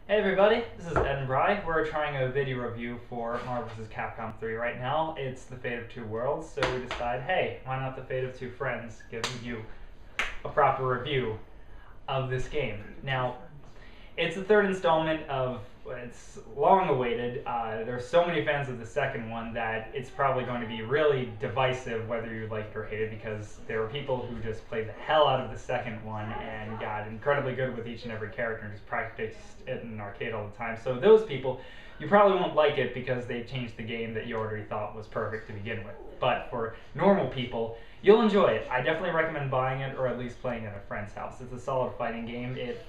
Hey everybody, this is Ed and Bry. We're trying a video review for Marvel vs. Capcom 3 right now. It's the Fate of Two Worlds, so we decide, hey, why not the Fate of Two Friends, giving you a proper review of this game. Now, it's the third installment of, it's long awaited. There's so many fans of the second one that it's probably going to be really divisive whether you like it or hate it, because there were people who just played the hell out of the second one and got incredibly good with each and every character and just practiced it in an arcade all the time. So those people, you probably won't like it because they've changed the game that you already thought was perfect to begin with. But for normal people, you'll enjoy it. I definitely recommend buying it or at least playing it at a friend's house. It's a solid fighting game. It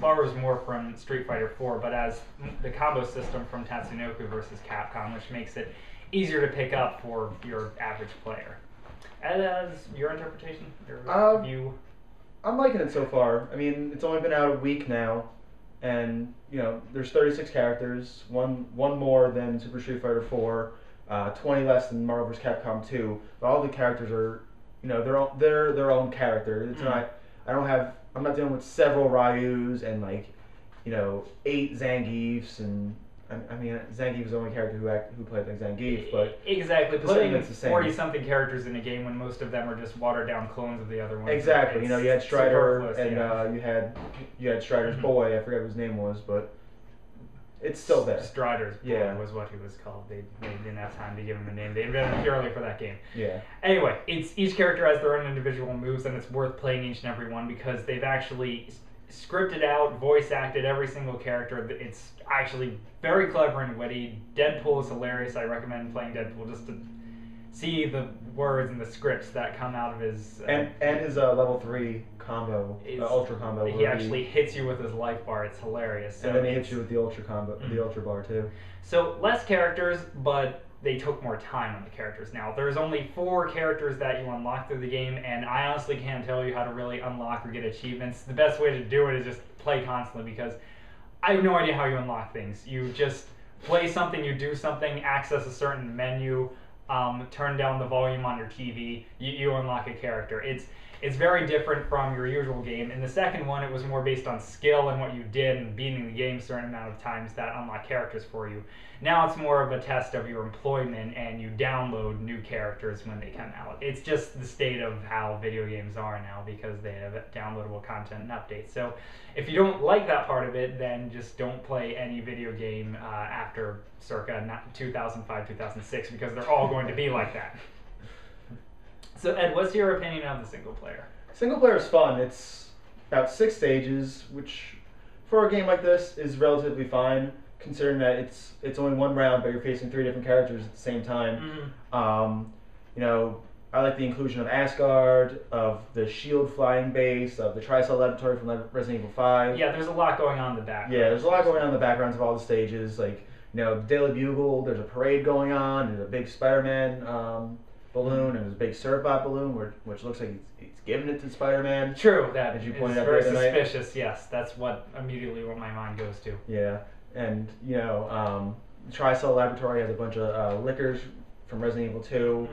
borrows more from Street Fighter 4, but as the combo system from Tatsunoko versus Capcom, which makes it easier to pick up for your average player. As your interpretation, your view? I'm liking it so far. I mean, it's only been out a week now, and you know, there's 36 characters, one more than Super Street Fighter 4, 20 less than Marvel vs. Capcom 2. But all the characters are, you know, they're their own character. It's not. I'm not dealing with several Ryus and, like, you know, 8 Zangiefs, and I mean, Zangief is the only character who played like Zangief, but exactly, putting 40-something characters in a game when most of them are just watered-down clones of the other ones. Exactly, you know, you had Strider and you had Strider's boy. I forget what his name was, but it's still there. Strider's boy was what he was called. They didn't have time to give him a name. They invented him purely for that game. Yeah. Anyway, each character has their own individual moves, and it's worth playing each and every one because they've actually scripted out, voice acted every single character. It's actually very clever and witty. Deadpool is hilarious. I recommend playing Deadpool just to see the words and the scripts that come out of his and his level 3 combo, ultra combo. He actually hits you with his life bar. It's hilarious. So and then he hits you with the ultra combo, the ultra bar too. So less characters, but they took more time on the characters. Now, there's only 4 characters that you unlock through the game, and I honestly can't tell you how to really unlock or get achievements. The best way to do it is just play constantly, because I have no idea how you unlock things. You just play something, you do something, access a certain menu, turn down the volume on your TV, you unlock a character. It's very different from your usual game. In the second one, it was more based on skill and what you did and beating the game a certain amount of times that unlock characters for you. Now it's more of a test of your employment, and you download new characters when they come out. It's just the state of how video games are now because they have downloadable content and updates. So if you don't like that part of it, then just don't play any video game after circa 2005, 2006, because they're all going to be like that. So Ed, what's your opinion on the single player? Single player is fun. It's about 6 stages, which for a game like this is relatively fine, considering that it's only one round, but you're facing 3 different characters at the same time. You know, I like the inclusion of Asgard, of the Shield flying base, of the Tri-Cell Laboratory from Resident Evil 5. Yeah, there's a lot going on in the background. Yeah, there's a lot going on in the backgrounds of all the stages. Like, you know, Daily Bugle, there's a parade going on, there's a big Spider-Man balloon, and there's a big Cerebot balloon, which looks like he's giving it to Spider-Man. True, that as you is pointed out very the other night. suspicious. Yes, that's what my mind goes to. Yeah, and you know, Tri-Cell Laboratory has a bunch of liquors from Resident Evil 2,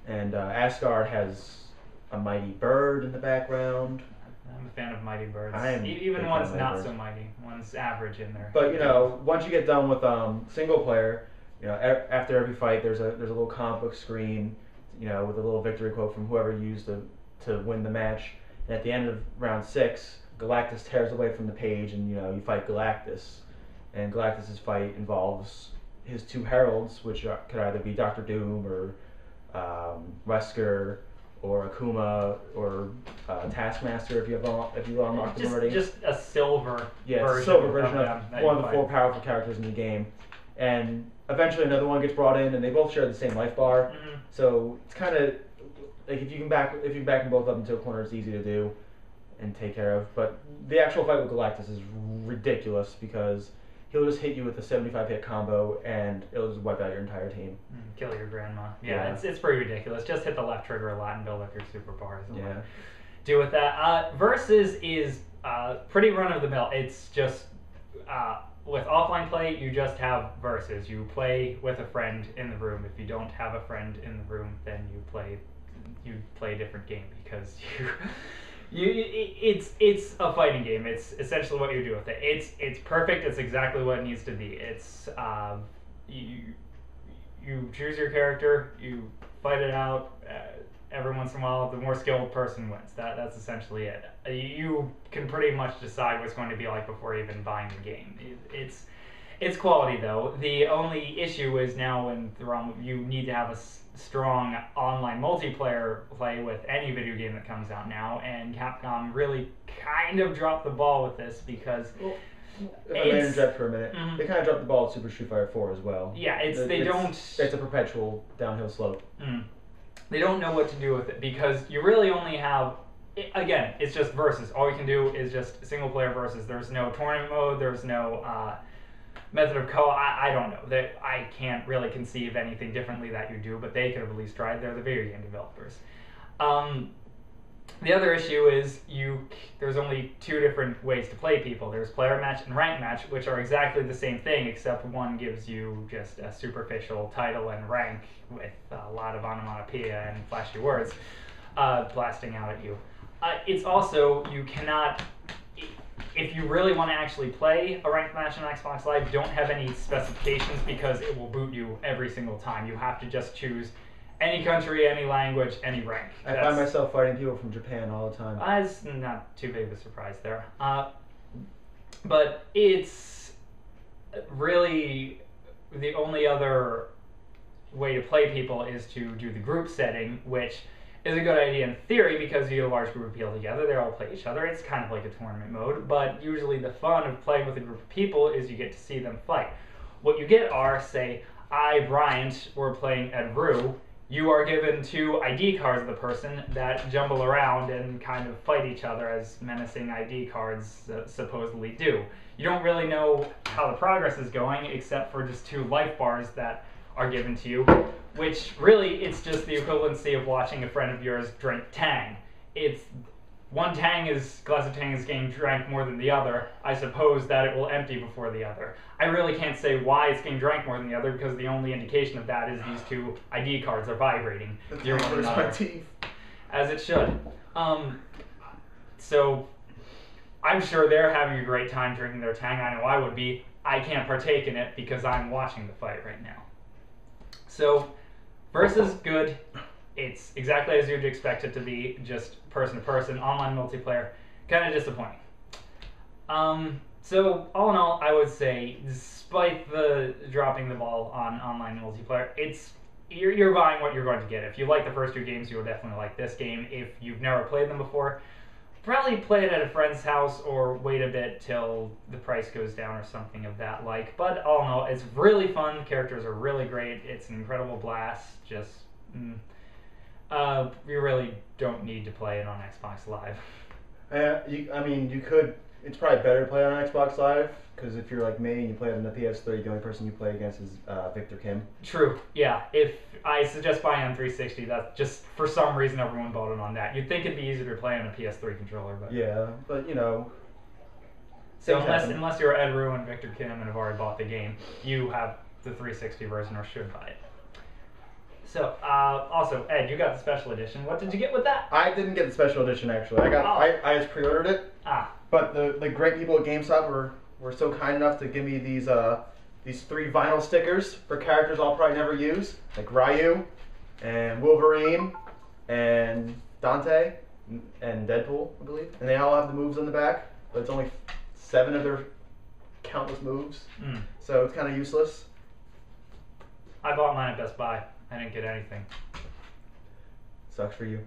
and Asgard has a mighty bird in the background. I'm a fan of mighty birds. Even one's not so mighty. One's average in there. But you know, once you get done with single player, you know, after every fight, there's a little comic book screen, you know, with a little victory quote from whoever used to win the match. And at the end of round 6, Galactus tears away from the page, and you know, you fight Galactus. And Galactus's fight involves his 2 heralds, which could either be Doctor Doom or Wesker or Akuma or Taskmaster if you unlocked them already. Just a silver version. Yeah, it's a silver version of one of the 4 powerful characters in the game. And eventually another one gets brought in, and they both share the same life bar. So it's kind of like if you can back them both up into a corner, it's easy to do and take care of. But the actual fight with Galactus is ridiculous because he'll just hit you with a 75 hit combo, and it'll just wipe out your entire team. Kill your grandma. Yeah, it's pretty ridiculous. Just hit the left trigger a lot and build up your super bars. Yeah. Do with that. Versus is pretty run of the mill. It's just with offline play, you just have versus. You play with a friend in the room. If you don't have a friend in the room, then you play a different game because It's a fighting game. It's essentially what you do with it. It's perfect. It's exactly what it needs to be. It's you choose your character, you fight it out. Every once in a while, the more skilled person wins. That's essentially it. You can pretty much decide what's going to be like before even buying the game. It's quality though. The only issue is now in the realm of you need to have a strong online multiplayer play with any video game that comes out now, and Capcom really kind of dropped the ball with this because if I may interject for a minute, they kind of dropped the ball at Super Street Fighter 4 as well. Yeah, it's a perpetual downhill slope. They don't know what to do with it because you really only have, again, it's just versus. All you can do is just single player versus. There's no tournament mode. There's no method of I don't know. I can't really conceive anything differently that you do, but they could have at least tried. They're the video game developers. The other issue is there's only two different ways to play people. There's player match and rank match, which are exactly the same thing, except one gives you just a superficial title and rank with a lot of onomatopoeia and flashy words blasting out at you. It's also, you cannot, if you really want to actually play a ranked match on Xbox Live, don't have any specifications because it will boot you every single time. You have to just choose any country, any language, any rank. I find myself fighting people from Japan all the time. It's not too big of a surprise there. But it's really the only other way to play people is to do the group setting, which is a good idea in theory because you get a large group of people together. They all play each other. It's kind of like a tournament mode, but usually the fun of playing with a group of people is you get to see them fight. What you get are, say, Bryant, we're playing Ed Rue. You are given 2 ID cards of the person that jumble around and kind of fight each other as menacing ID cards supposedly do. You don't really know how the progress is going except for just 2 life bars that are given to you, which really it's just the equivalency of watching a friend of yours drink Tang. One glass of Tang is getting drank more than the other. I suppose that it will empty before the other. I really can't say why it's getting drank more than the other because the only indication of that is these 2 ID cards are vibrating. As it should. So I'm sure they're having a great time drinking their Tang. I know I would be. I can't partake in it because I'm watching the fight right now. So versus good. It's exactly as you'd expect it to be, just person-to-person, online multiplayer. Kind of disappointing. So all in all, I would say, despite the dropping the ball on online multiplayer, you're buying what you're going to get. If you like the first 2 games, you'll definitely like this game. If you've never played them before, probably play it at a friend's house or wait a bit till the price goes down or something of that like. But all in all, it's really fun. The characters are really great. It's an incredible blast. Just... you really don't need to play it on Xbox Live. You could. It's probably better to play it on Xbox Live because if you're like me and you play it on the PS3, the only person you play against is Victor Kim. True. Yeah. If I suggest buying on 360, that's just for some reason everyone bought it on that. You'd think it'd be easier to play on a PS3 controller, but yeah, but you know. So unless you're Ed Rue and Victor Kim and have already bought the game, you have the 360 version or should buy it. So, also, Ed, you got the special edition. What did you get with that? I didn't get the special edition, actually. I just pre-ordered it. But the great people at GameStop were so kind enough to give me these 3 vinyl stickers for characters I'll probably never use, like Ryu, and Wolverine, and Dante, and Deadpool, I believe. And they all have the moves on the back, but it's only 7 of their countless moves. So it's kind of useless. I bought mine at Best Buy. I didn't get anything. Sucks for you.